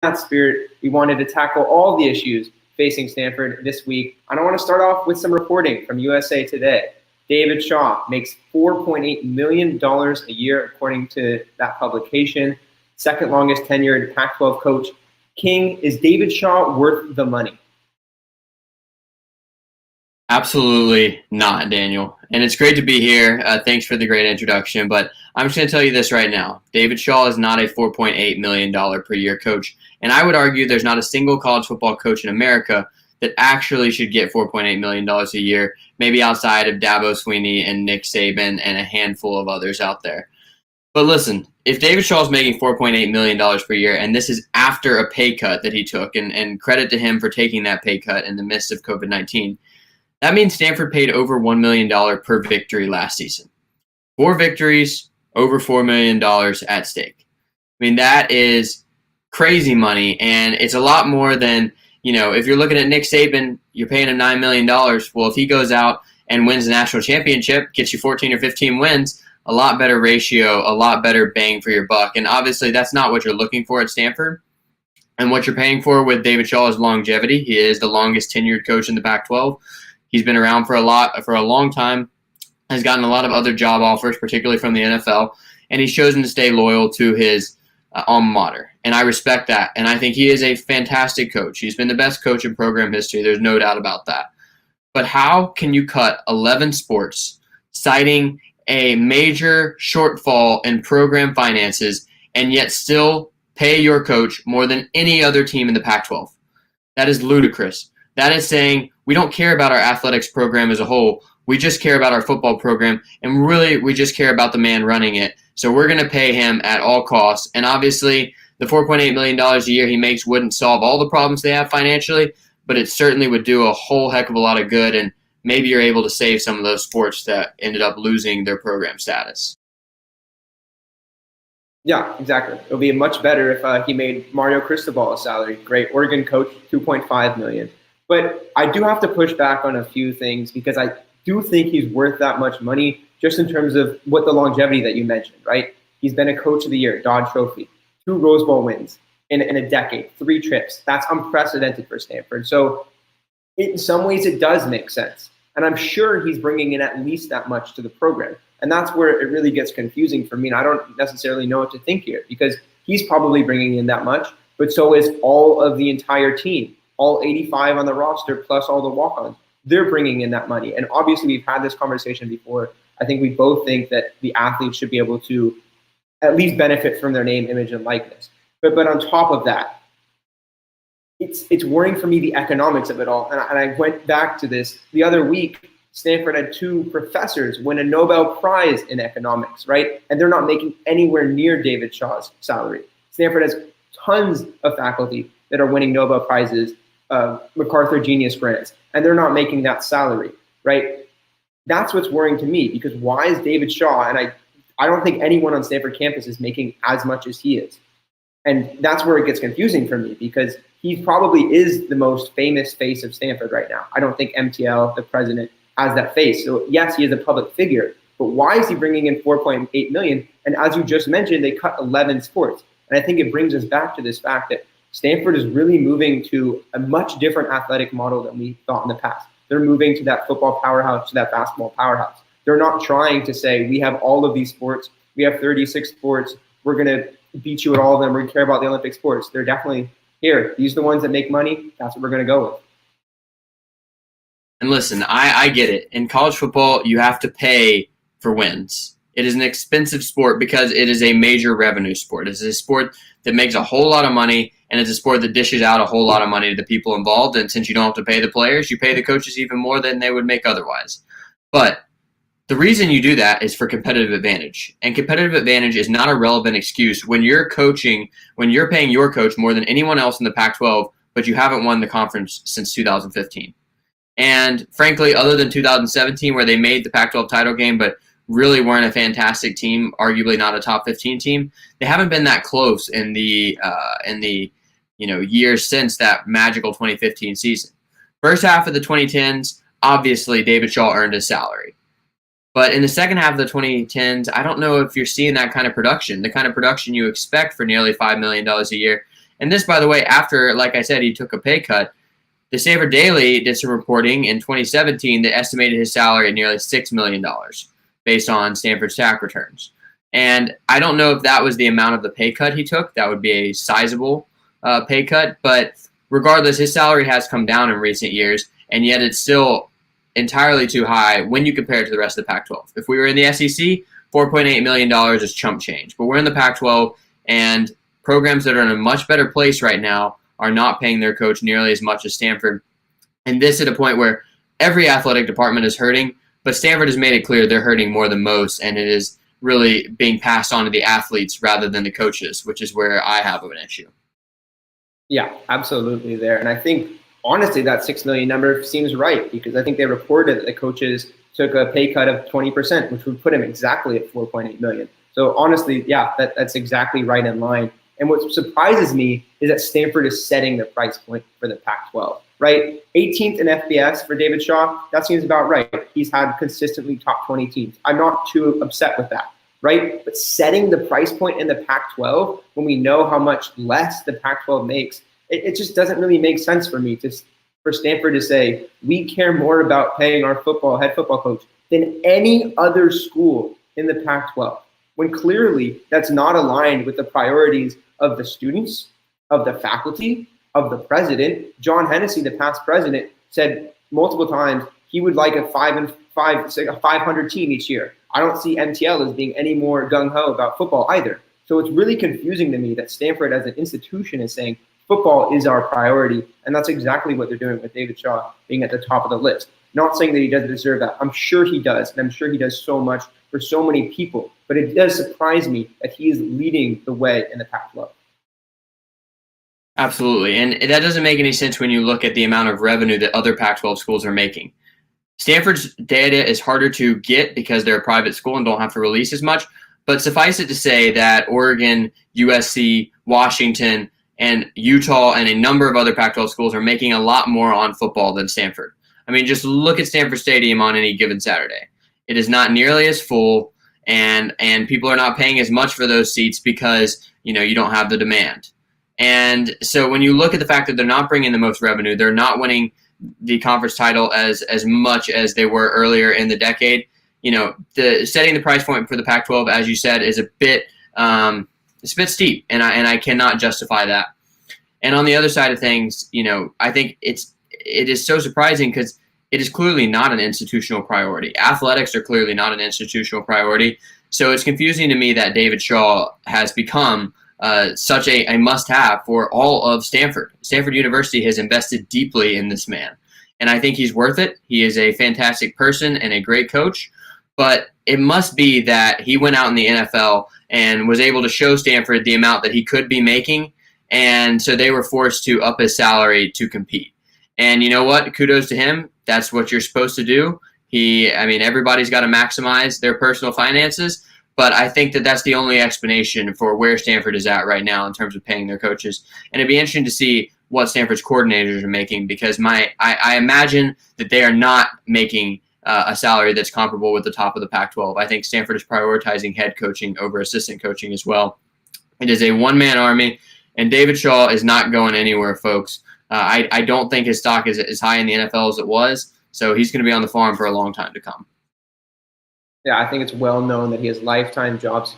that spirit, we wanted to tackle all the issues facing Stanford this week. And I want to start off with some reporting from USA Today. David Shaw makes $4.8 million a year, according to that publication. Second longest tenured Pac-12 coach. King, is David Shaw worth the money? Absolutely not, Daniel. And it's great to be here. Thanks for the great introduction. But I'm just going to tell you this right now. David Shaw is not a $4.8 million per year coach. And I would argue there's not a single college football coach in America that actually should get $4.8 million a year, maybe outside of Dabo Swinney and Nick Saban and a handful of others out there. But listen, if David Shaw is making $4.8 million per year, and this is after a pay cut that he took, and credit to him for taking that pay cut in the midst of COVID-19, that means Stanford paid over $1 million per victory last season. 4 victories, over $4 million at stake. I mean, that is crazy money, and it's a lot more than, if you're looking at Nick Saban, you're paying him $9 million. Well, if he goes out and wins the national championship, gets you 14 or 15 wins, a lot better ratio, a lot better bang for your buck. And obviously, that's not what you're looking for at Stanford. And what you're paying for with David Shaw is longevity. He is the longest tenured coach in the Pac-12. He's been around for a long time, has gotten a lot of other job offers, particularly from the NFL, and he's chosen to stay loyal to his alma mater. And I respect that. And I think he is a fantastic coach. He's been the best coach in program history. There's no doubt about that. But how can you cut 11 sports, citing a major shortfall in program finances, and yet still pay your coach more than any other team in the Pac-12? That is ludicrous. That is saying we don't care about our athletics program as a whole. We just care about our football program, and really we just care about the man running it. So we're going to pay him at all costs. And obviously the $4.8 million a year he makes wouldn't solve all the problems they have financially, but it certainly would do a whole heck of a lot of good, and maybe you're able to save some of those sports that ended up losing their program status. Yeah, exactly. It would be much better if he made Mario Cristobal a salary. Great Oregon coach, $2.5 million. But I do have to push back on a few things because I do think he's worth that much money just in terms of what the longevity that you mentioned, right? He's been a coach of the year, Dodd Trophy, 2 Rose Bowl wins in a decade, 3 trips. That's unprecedented for Stanford. So in some ways it does make sense. And I'm sure he's bringing in at least that much to the program. And that's where it really gets confusing for me. And I don't necessarily know what to think here because he's probably bringing in that much, but so is all of the entire team. All 85 on the roster, plus all the walk-ons, they're bringing in that money. And obviously, we've had this conversation before. I think we both think that the athletes should be able to at least benefit from their name, image, and likeness. But on top of that, it's worrying for me, the economics of it all. And I went back to this. The other week, Stanford had 2 professors win a Nobel Prize in economics, right? And they're not making anywhere near David Shaw's salary. Stanford has tons of faculty that are winning Nobel Prizes, MacArthur Genius Grants, and they're not making that salary, right? That's what's worrying to me because why is David Shaw, and I don't think anyone on Stanford campus is making as much as he is. And that's where it gets confusing for me because he probably is the most famous face of Stanford right now. I don't think MTL, the president, has that face. So yes, he is a public figure, but why is he bringing in $4.8 million? And as you just mentioned, they cut 11 sports. And I think it brings us back to this fact that Stanford is really moving to a much different athletic model than we thought in the past. They're moving to that football powerhouse, to that basketball powerhouse. They're not trying to say, we have all of these sports, we have 36 sports, we're going to beat you at all of them, we care about the Olympic sports. They're definitely here. These are the ones that make money. That's what we're going to go with. And listen, I get it. In college football, you have to pay for wins. It is an expensive sport because it is a major revenue sport. It's a sport that makes a whole lot of money, and it's a sport that dishes out a whole lot of money to the people involved. And since you don't have to pay the players, you pay the coaches even more than they would make otherwise. But the reason you do that is for competitive advantage. And competitive advantage is not a relevant excuse when you're coaching, when you're paying your coach more than anyone else in the Pac-12, but you haven't won the conference since 2015. And frankly, other than 2017, where they made the Pac-12 title game, but really weren't a fantastic team, arguably not a top 15 team, they haven't been that close in the years since that magical 2015 season. First half of the 2010s, obviously David Shaw earned his salary. But in the second half of the 2010s, I don't know if you're seeing that kind of production, the kind of production you expect for nearly $5 million a year. And this, by the way, after, like I said, he took a pay cut. The Stanford Daily did some reporting in 2017 that estimated his salary at nearly $6 million based on Stanford's tax returns. And I don't know if that was the amount of the pay cut he took. That would be a sizable pay cut. But regardless, his salary has come down in recent years, and yet it's still entirely too high when you compare it to the rest of the Pac-12. If we were in the SEC, $4.8 million is chump change. But we're in the Pac-12, and programs that are in a much better place right now are not paying their coach nearly as much as Stanford. And this at a point where every athletic department is hurting, but Stanford has made it clear they're hurting more than most, and it is really being passed on to the athletes rather than the coaches, which is where I have an issue. Yeah, absolutely there. And I think, honestly, that 6 million number seems right, because I think they reported that the coaches took a pay cut of 20%, which would put him exactly at 4.8 million. So honestly, yeah, that's exactly right in line. And what surprises me is that Stanford is setting the price point for the Pac-12, right? 18th in FBS for David Shaw, that seems about right. He's had consistently top 20 teams. I'm not too upset with that, right? But setting the price point in the Pac-12 when we know how much less the Pac-12 makes, it just doesn't really make sense for me for Stanford to say, we care more about paying our head football coach than any other school in the Pac-12, when clearly that's not aligned with the priorities of the students, of the faculty, of the president. John Hennessy, the past president, said multiple times he would like a 500 team each year. I don't see MTL as being any more gung-ho about football either. So it's really confusing to me that Stanford as an institution is saying football is our priority, and that's exactly what they're doing with David Shaw being at the top of the list. Not saying that he doesn't deserve that. I'm sure he does, and I'm sure he does so much for so many people. But it does surprise me that he is leading the way in the Pac-12. Absolutely. And that doesn't make any sense when you look at the amount of revenue that other Pac-12 schools are making. Stanford's data is harder to get because they're a private school and don't have to release as much. But suffice it to say that Oregon, USC, Washington, and Utah and a number of other Pac-12 schools are making a lot more on football than Stanford. I mean, just look at Stanford Stadium on any given Saturday. It is not nearly as full, and people are not paying as much for those seats because, you don't have the demand. And so when you look at the fact that they're not bringing the most revenue, they're not winning the conference title as much as they were earlier in the decade, the setting the price point for the Pac-12, as you said, is a bit steep, and I cannot justify that. And on the other side of things, I think it is so surprising because it is clearly not an institutional priority. Athletics are clearly not an institutional priority. So it's confusing to me that David Shaw has become such a must-have for all of Stanford. Stanford University has invested deeply in this man, and I think he's worth it. He is a fantastic person and a great coach, but it must be that he went out in the NFL and was able to show Stanford the amount that he could be making, and so they were forced to up his salary to compete. And you know what? Kudos to him. That's what you're supposed to do. Everybody's got to maximize their personal finances, but I think that that's the only explanation for where Stanford is at right now in terms of paying their coaches. And it'd be interesting to see what Stanford's coordinators are making, because I imagine that they are not making a salary that's comparable with the top of the Pac-12. I think Stanford is prioritizing head coaching over assistant coaching as well. It is a one-man army, and David Shaw is not going anywhere, folks. I don't think his stock is as high in the NFL as it was, so he's going to be on the farm for a long time to come. Yeah, I think it's well known that he has lifetime job